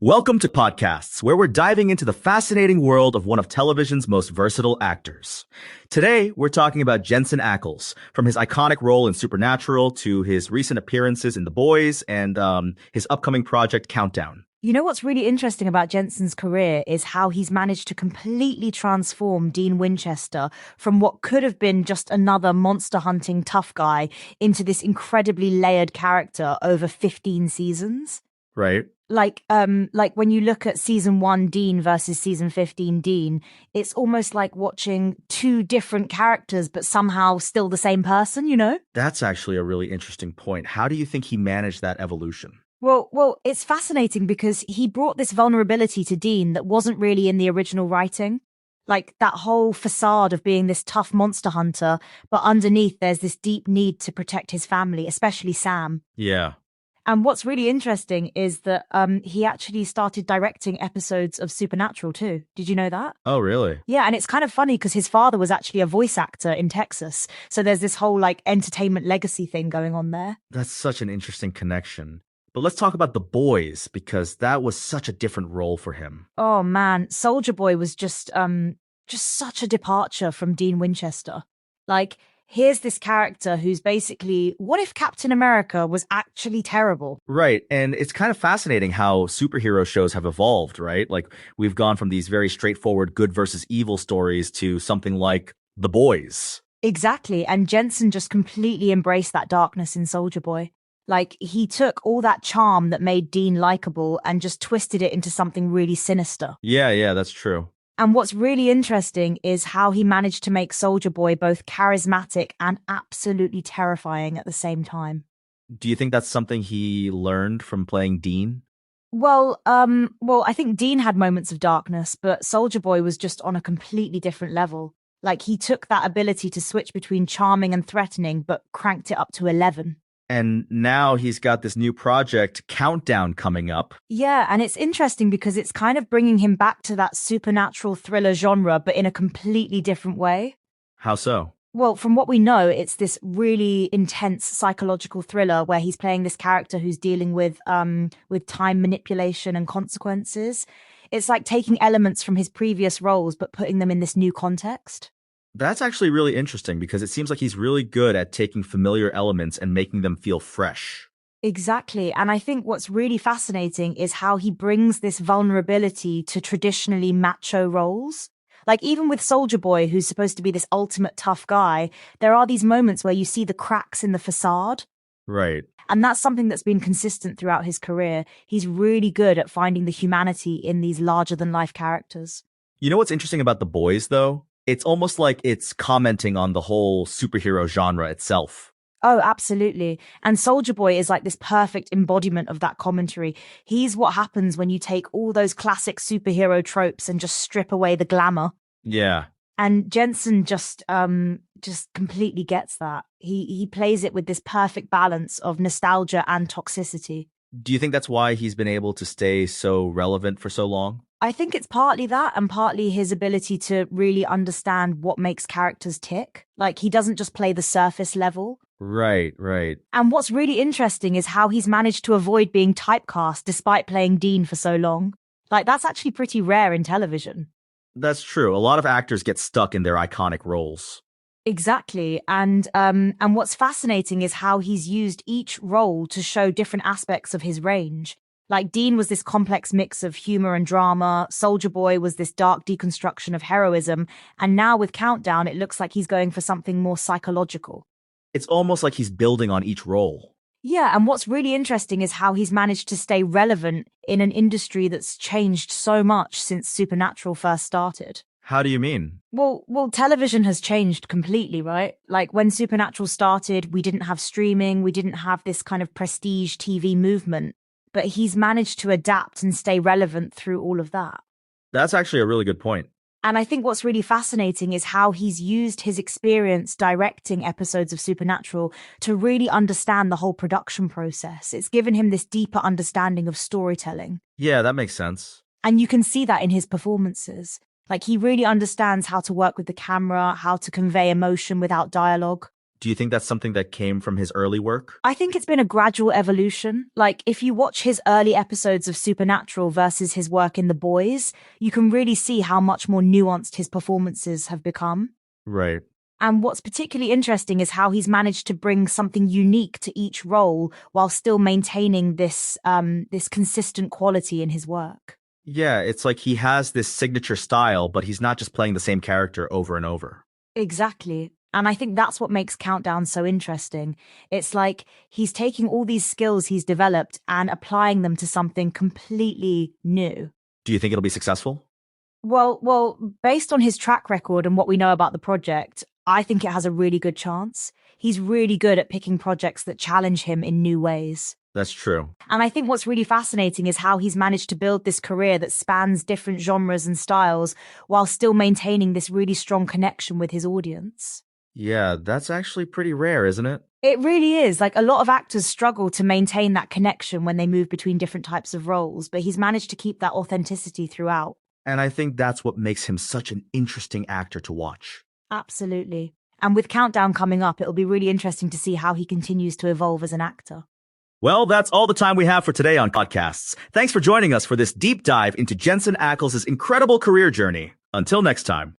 Welcome to Podcasts, where we're diving into the fascinating world of one of television's most versatile actors. Today, we're talking about Jensen Ackles, from his iconic role in Supernatural to his recent appearances in The Boys and his upcoming project Countdown. You know what's really interesting about Jensen's career is how he's managed to completely transform Dean Winchester from what could have been just another monster hunting tough guy into this incredibly layered character over 15 seasons. Right? Like when you look at season 1 Dean versus season 15 Dean, it's almost like watching two different characters, but somehow still the same person, you know? That's actually a really interesting point. How do you think he managed that evolution? Well, it's fascinating because he brought this vulnerability to Dean that wasn't really in the original writing. Like that whole facade of being this tough monster hunter, but underneath there's this deep need to protect his family, especially Sam. Yeah. And what's really interesting is that he actually started directing episodes of Supernatural too. Did you know that? Oh, really? Yeah, and it's kind of funny because his father was actually a voice actor in Texas. So there's this whole like entertainment legacy thing going on there. That's such an interesting connection. But let's talk about The Boys, because that was such a different role for him. Oh man, Soldier Boy was just such a departure from Dean Winchester. Like, here's this character who's basically, what if Captain America was actually terrible? Right. And it's kind of fascinating how superhero shows have evolved, right? Like we've gone from these very straightforward good versus evil stories to something like The Boys. Exactly. And Jensen just completely embraced that darkness in Soldier Boy. Like, he took all that charm that made Dean likable and just twisted it into something really sinister. Yeah, that's true. And what's really interesting is how he managed to make Soldier Boy both charismatic and absolutely terrifying at the same time. Do you think that's something he learned from playing Dean? Well, I think Dean had moments of darkness, but Soldier Boy was just on a completely different level. Like, he took that ability to switch between charming and threatening, but cranked it up to 11. And now he's got this new project, Countdown, coming up. Yeah, and it's interesting because it's kind of bringing him back to that supernatural thriller genre, but in a completely different way. How so? Well, from what we know, it's this really intense psychological thriller where he's playing this character who's dealing with time manipulation and consequences. It's like taking elements from his previous roles, but putting them in this new context. That's actually really interesting because it seems like he's really good at taking familiar elements and making them feel fresh. Exactly. And I think what's really fascinating is how he brings this vulnerability to traditionally macho roles. Like, even with Soldier Boy, who's supposed to be this ultimate tough guy, there are these moments where you see the cracks in the facade. Right. And that's something that's been consistent throughout his career. He's really good at finding the humanity in these larger than life characters. You know what's interesting about The Boys, though? It's almost like it's commenting on the whole superhero genre itself. Oh, absolutely. And Soldier Boy is like this perfect embodiment of that commentary. He's what happens when you take all those classic superhero tropes and just strip away the glamour. Yeah. And Jensen just completely gets that. He plays it with this perfect balance of nostalgia and toxicity. Do you think that's why he's been able to stay so relevant for so long? I think it's partly that and partly his ability to really understand what makes characters tick. Like, he doesn't just play the surface level. Right. And what's really interesting is how he's managed to avoid being typecast despite playing Dean for so long. Like, that's actually pretty rare in television. That's true. A lot of actors get stuck in their iconic roles. Exactly. And what's fascinating is how he's used each role to show different aspects of his range. Like, Dean was this complex mix of humor and drama, Soldier Boy was this dark deconstruction of heroism, and now with Countdown, it looks like he's going for something more psychological. It's almost like he's building on each role. Yeah, and what's really interesting is how he's managed to stay relevant in an industry that's changed so much since Supernatural first started. How do you mean? Well, television has changed completely, right? Like, when Supernatural started, we didn't have streaming, we didn't have this kind of prestige TV movement. But he's managed to adapt and stay relevant through all of that. That's actually a really good point. And I think what's really fascinating is how he's used his experience directing episodes of Supernatural to really understand the whole production process. It's given him this deeper understanding of storytelling. Yeah, that makes sense. And you can see that in his performances. Like, he really understands how to work with the camera, how to convey emotion without dialogue. Do you think that's something that came from his early work? I think it's been a gradual evolution. Like, if you watch his early episodes of Supernatural versus his work in The Boys, you can really see how much more nuanced his performances have become. Right. And what's particularly interesting is how he's managed to bring something unique to each role while still maintaining this consistent quality in his work. Yeah, it's like he has this signature style, but he's not just playing the same character over and over. Exactly. And I think that's what makes Countdown so interesting. It's like he's taking all these skills he's developed and applying them to something completely new. Do you think it'll be successful? Well, based on his track record and what we know about the project, I think it has a really good chance. He's really good at picking projects that challenge him in new ways. That's true. And I think what's really fascinating is how he's managed to build this career that spans different genres and styles while still maintaining this really strong connection with his audience. Yeah, that's actually pretty rare, isn't it? It really is. Like, a lot of actors struggle to maintain that connection when they move between different types of roles, but he's managed to keep that authenticity throughout. And I think that's what makes him such an interesting actor to watch. Absolutely. And with Countdown coming up, it'll be really interesting to see how he continues to evolve as an actor. Well, that's all the time we have for today on Podcasts. Thanks for joining us for this deep dive into Jensen Ackles' incredible career journey. Until next time.